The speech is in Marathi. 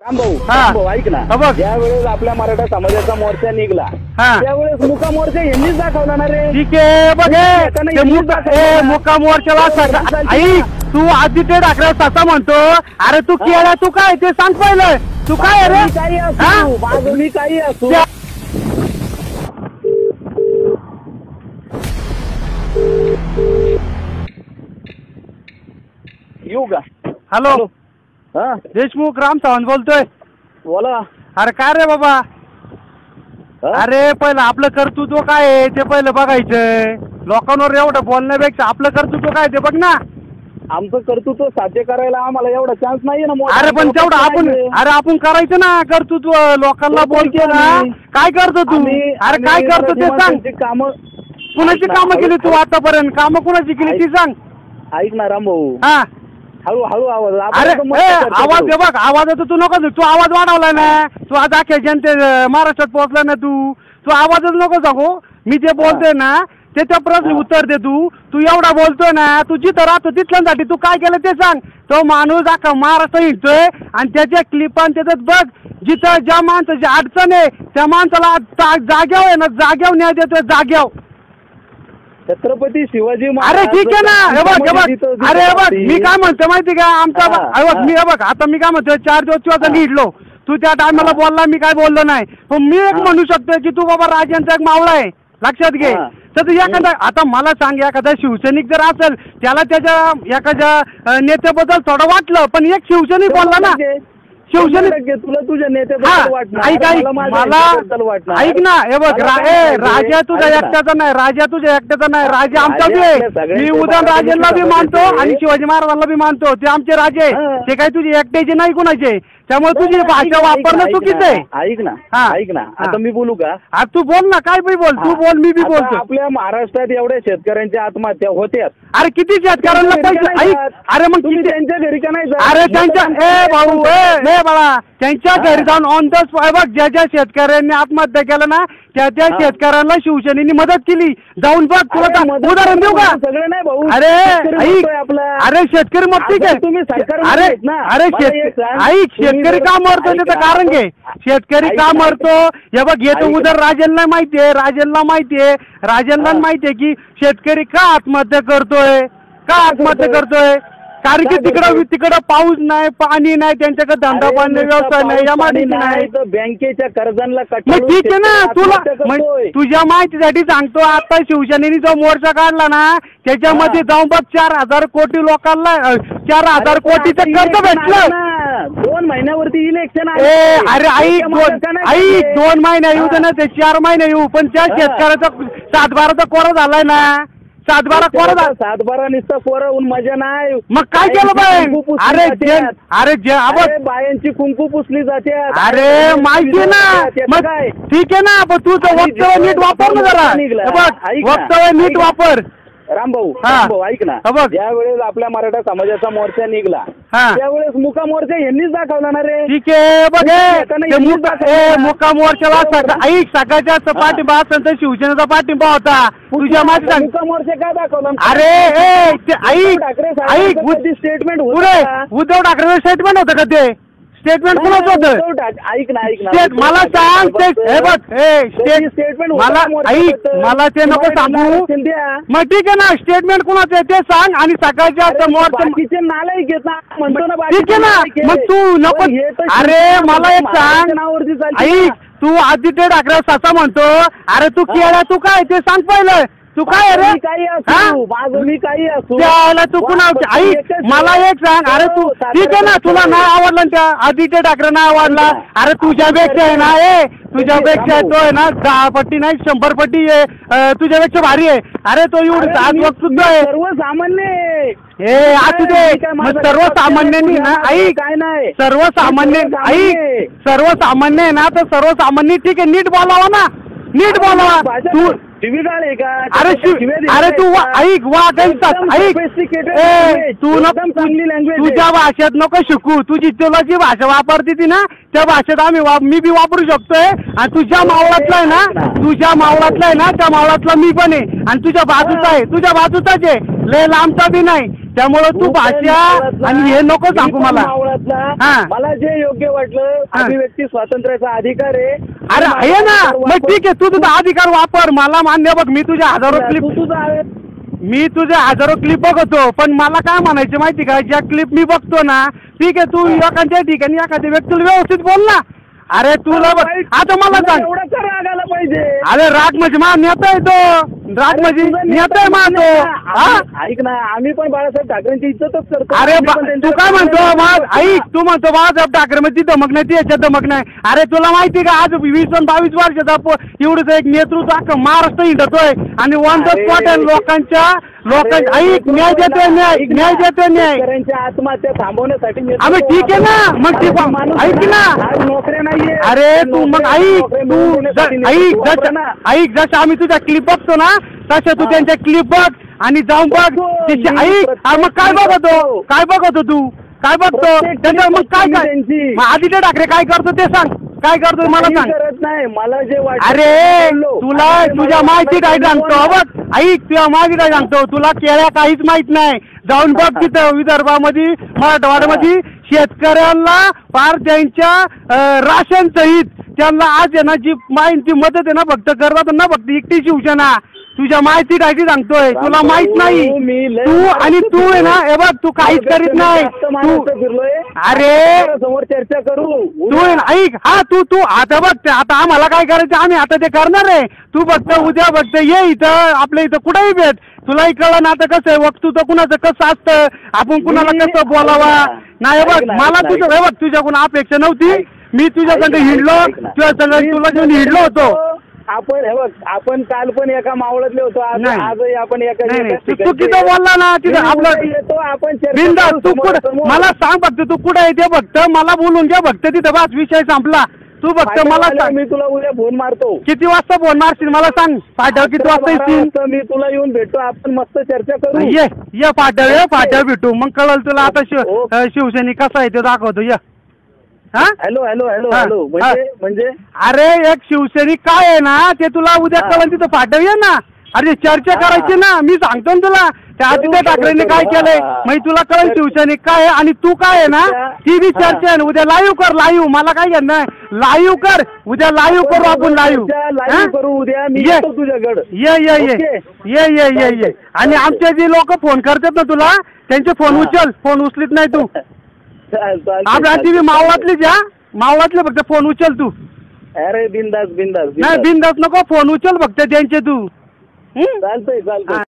रामभाऊ ऐक ना, ज्यावेळेस आपल्या मराठा समाजाचा मोर्चा निघला त्यावेळेस मुका मोर्चा यांनीच दाखवला ना रे. ठीक आहे बघ, मुका मोर्चाला ऐक, तू आदित्य ठाकरे तसा म्हणतो. अरे तू केला, तू काय ते सांग पहिलं, तू काय रे? काही असू बाजूनी काही असू. येऊ का? हॅलो, देशमुख राम सावंत बोलतोय. बोला. अरे काय रे बाबा, अरे पहिलं आपलं कर्तृत्व काय आहे ते पहिलं बघायचंय. लोकांवर एवढं बोलण्यापेक्षा आपलं कर्तृत्व काय ते बघ ना. आमचं कर्तृत्व साध्य करायला आम्हाला एवढा चान्स नाहीये ना. अरे पण तेवढं आपण करायचं ना कर्तृत्व. लोकांना बोलतो ना, काय करतो तू? अरे काय करतो ते सांग. कामं कुणाची कामं केली तू आतापर्यंत? कामं कुणाची केली ती सांग. ऐक ना रामभाऊ, हा हळूहळू आवाज. अरे आवाज दे बघ, आवाज तू नको, तू आवाज वाढवलाय ना. तू आज अख्ख्या जनते महाराष्ट्रात पोहोचला ना. तू आवाजच नको सांगू. मी जे बोलतोय ना त्याच्या प्रश्न उत्तर दे. तू एवढा बोलतोय ना, तू जिथं राहतो तिथल्यासाठी तू काय केलं ते सांग. तो माणूस अख्खा महाराष्ट्र हिंडतोय आणि त्याच्या क्लिपान त्याच्यात बघ, जिथं ज्या माणसाची अडचण आहे त्या माणसाला जाग्यावर आहे ना, जाग्यावर न्याय देतोय, जाग्यावर. छत्रपती शिवाजी. अरे ठीक आहे ना, हे बघ. अरे बघ, मी काय म्हणतो माहिती का, आमचा मी बघ आता मी काय म्हणतोय, 4 दिवस तू आता लिहिलो. तू त्या टायमाला बोलला, मी काय बोललो नाही. पण मी एक म्हणू शकतोय की तू बाबा राजांचा एक मावळा आहे, लक्षात घे. तर तू एखादा, आता मला सांग, एखादा शिवसैनिक जर असेल त्याला त्याच्या एखाद्या नेत्याबद्दल थोडं वाटलं, पण एक शिवसैनिक बोलला ना, शिवसैनिक तुला तुझ्या नेत्याबद्दल ऐक ना, हे बघ, राजा तुझ्या एकट्याचा नाही, राजा तुझ्या एकट्याचा नाही, राजा आमचा बी आहे. मी उदयनराजेंना बी मानतो आणि शिवाजी महाराजांना बी मानतो. ते आमचे राजे, ते काही तुझे एकट्याचे नाही कुणाचे. त्यामुळे तुझी भाषा वापरणं चुकीचं आहे. ऐक ना, ऐक ना, आता मी बोलू का? तू बोल ना, काय बी बोल, तू बोल, मी बी बोलतो. आपल्या महाराष्ट्रात एवढ्या शेतकऱ्यांच्या आत्महत्या होत्यात. अरे किती शेतकऱ्यांना पैसे, ऐक, अरे मग तुम्ही त्यांच्या घरी का नाही? अरे त्यांच्या, भाऊ बाळा, त्यांच्या घरी जाऊन ऑन द स्पॉट बघ, ज्या शेतकऱ्यांनी आत्महत्या केलं ना त्या शेतकऱ्यांना शिवसेनेनी मदत केली. जाऊन बघ, तुला उदाहरण देऊ का? सगळं नाही भाऊ. अरे ऐक, अरे शेतकरी मग ठीक आहे. तुम्ही सरकार, अरे ऐक, शेतकरी का मरतो त्याचं कारण घे. शेतकरी का मरतो हे बघ, हे तर उदयनराजेंना माहितीये, राजेंना माहितीये, राजेंना माहितीये की शेतकरी का आत्महत्या करतोय, का आत्महत्या करतोय. कारण की तिकडं पाऊस नाही, पाणी नाही, त्यांच्याकडे धंदा पाणी व्यवसाय नाही, एमआयडीसी नाही, बँकेच्या कर्जांना. मग ठीक आहे ना, तुझ्या माहितीसाठी सांगतो. आता शिवसेनेने जो मोर्चा काढला ना त्याच्यामध्ये जाऊन बघ, 4,000 कोटी लोकांना 4,000 कोटीचं कर्ज भेटलं. 2 महिन्यावरती इलेक्शन आहे. अरे ऐक 2 महिने येऊ दे ना, ते 4 महिने येऊ, पण त्या शेतकऱ्याचा 7-12चा कोरा झालाय ना. 7-12 कोरा, 7-12 नुसतं कोरा मजा नाही. मग काय केलं बाय? अरे बायांची कुंकू पुसली जाते. अरे माहिती ना, मग ठीक आहे ना, पण तू वक्तव्य नीट वापर ना जरा. वक्तव्य नीट वापर. रामभाऊ ऐक ना, ज्यावेळेस आपल्या मराठा समाजाचा मोर्चा निघला त्यावेळेस मुका मोर्चा यांनीच दाखवला ना रे. ठीक आहे बघ, मुका मोर्चाला ऐक, सकाळच्या पाठिंबा असेल तर शिवसेनेचा पाठिंबा होता. तुझ्या माझ्या मुका मोर्चा काय दाखवला? अरे ऐक, स्टेटमेंट उद्धव ठाकरे स्टेटमेंट होतं का ते? स्टेटमेंट कोणाचं होतं? ऐक ना, मला सांग. हे बघ, स्टेटमेंट मला ते नको सांगू. मग ठीक आहे ना, स्टेटमेंट कोणाचं आहे ते सांग. आणि सकाळच्या मोर्चा नालायक घेत ना म्हणतो ना. ठीक आहे ना, मग तू नको. अरे मला एक सांग, ऐक, तू आदित्य ठाकरे तसा म्हणतो. अरे तू केला, तू काय ते सांग पहिलं. तू काय रे? काही असू त्याला तू कुणा ऐक, मला एक सांग. अरे तू ठीक आहे ना, तुला नाही आवडला त्या आदित्य ठाकरे नाही आवडला. अरे तुझ्यापेक्षा आहे ना, तुझ्यापेक्षा तो आहे ना 10 पट्टी नाही 100 पट्टी आहे, तुझ्यापेक्षा भारी आहे. अरे तो एवढं सुद्धा आहे. सर्वसामान्य हे असू दे, मग सर्वसामान्यांनी ना, ऐक, काय नाही, सर्वसामान्य ऐक, सर्वसामान्य आहे ना, तर सर्वसामान्य ठीक आहे, नीट बोलावा ना, नीट बोलावा. तू आहे का? अरे तू ऐक, तू चांगली लँग्वेज तुझ्या भाषेत नको शिकू. तुझी तुला जी भाषा वापरती ती ना त्या भाषेत मी बी वापरू शकतोय. आणि तुझ्या मावळातला आहे ना, तुझ्या मावळातला आहे ना, त्या मावळातला मी पण आहे. आणि तुझ्या बाजूचा आहे, तुझ्या बाजूचाच आहे, लय लांबचा बी नाही. त्यामुळे तू भाषा आणि हे नको सांगू मला. मला जे योग्य वाटलं, अभिव्यक्ती स्वातंत्र्याचा अधिकार आहे. अरे आहे ना, मग ठीक आहे, तू तुझा अधिकार वापर, मला मान्य. बघ मी तुझ्या हजारो क्लिप बघतो, पण मला काय म्हणायचं माहिती का, ज्या क्लिप मी बघतो ना, ठीक आहे, तू एखाद्या ठिकाणी एखाद्या व्यक्तीला व्यवस्थित बोल ना. अरे तुला बघ आता मला सांग, एवढा राग आला पाहिजे. अरे राग म्हणजे मा नेता आहे तो, राग म्हणजे नेता आहे मा तो. ऐक ना, आम्ही पण बाळासाहेब ठाकरेंची इज्जतच करतो. अरे तू काय म्हणतो, ऐक, तू म्हणतो बाळासाहेब ठाकरे मध्ये धमक नाही, ती याच्यात धमक नाही. अरे तुला माहिती का, आज 20-22 वर्षाचा एवढंच एक नेतृत्व अख्खं महाराष्ट्र हिंडतोय आणि ऑन द स्पॉट लोकांच्या ऐक, न्याय देतोय, न्याय देतोय, न्याय. आत्महत्या थांबवण्यासाठी आम्ही ठीक आहे ना, मग ठीक ऐक ना. नोकऱ्या नाहीये. अरे तू मग ऐक, जसं आम्ही तुझ्या क्लिप बघतो ना, तसं तू त्यांच्या क्लिप बघ आणि जाऊन बघ. ऐक, मग काय बघतो तू, काय बघतो त्यांच्या, मग काय आदित्य ठाकरे काय करतो ते सांग, काय करतो मला सांग. नाही मला जे वाटतं. अरे तुला तुझ्या माहिती काय सांगतो, बघ ऐक, तुझ्या माहिती काय सांगतो, तुला केळ्या काहीच माहित नाही. जाऊन बघ तिथं विदर्भामध्ये, मराठवाड्यामध्ये शेतकऱ्यांना फार त्यांच्या राशन सहित त्यांना आज आहे ना जी माहिती मदत आहे ना फक्त करतात ना, फक्त एकटी शिवसेना. तुझ्या माहिती काय सांगतोय, तुला माहित नाही. तू आणि तू आहे ना, हे बघ तू काहीच करीत नाही. अरे समोर चर्चा करू, तू ऐक, हा तू आता बघ, आता आम्हाला काय करायचं आम्ही आता ते करणार आहे. तू फक्त उद्या फक्त ये इथं, आपल्या इथं कुठेही भेट. तुलाही कळलं ना आता कसं आहे, वक्तृत्व कुणाचं कसं असतं, आपण कुणाला कसं बोलावा. नाही बघ, मला तुझं हे बघ, तुझ्याकडून अपेक्षा नव्हती. मी तुझ्याकडे हिंडलो, तुझ्या सगळं तुला घेऊन हिंडलो होतो. आपण हे बघ, आपण काल पण एका मावळतले होतो, आजही आपण चुकीचं बोलला ना तिथं आपलं बिंदास. तू कुठं मला सांग फक्त, तू कुठं आहे ते फक्त मला बोलून घे फक्त तिथं, बस विषय संपला. तू फक्त मला सांग, मी तुला उद्या फोन मारतो. किती वाजता फोन मारशील मला सांग, फाट्यावर किती वाजता येशील. मी तुला येऊन भेटतो, आपण मस्त चर्चा करू. ये फाट्यावर भेटू, मग कळलं तुला आता शिवसैनिक कसा आहे ते दाखवतो. ये हॅलो हॅलो हॅलो हॅलो म्हणजे अरे एक शिवसैनिक काय आहे ना ते तुला उद्या कळलं, तिथं फाटव ये ना. अरे चर्चा करायची ना, मी सांगतो ना तुला. त्या आदित्य ठाकरेंनी काय केलंय मग तुला कळेल शिवसैनिक काय आहे आणि तू काय आहे ना, ती बी चर्चा आहे. उद्या लाईव्ह कर, लाईव्ह, मला काय घेणं नाही, लाईव्ह कर उद्या, लाईव्ह करू आपण, लाईव्ह करू उद्या. मी येतो तुझ्याकडे. ये आणि आमचे जे लोक फोन करतात ना तुला, त्यांचे फोन उचल, फोन उचलीत नाही तू. आपल्या टीव्ही मावळातलीच या, मावळातले फक्त फोन उचल तू. अरे बिंदास नाही बिंदास नको, फोन उचल फक्त त्यांचे तू. चालतंय.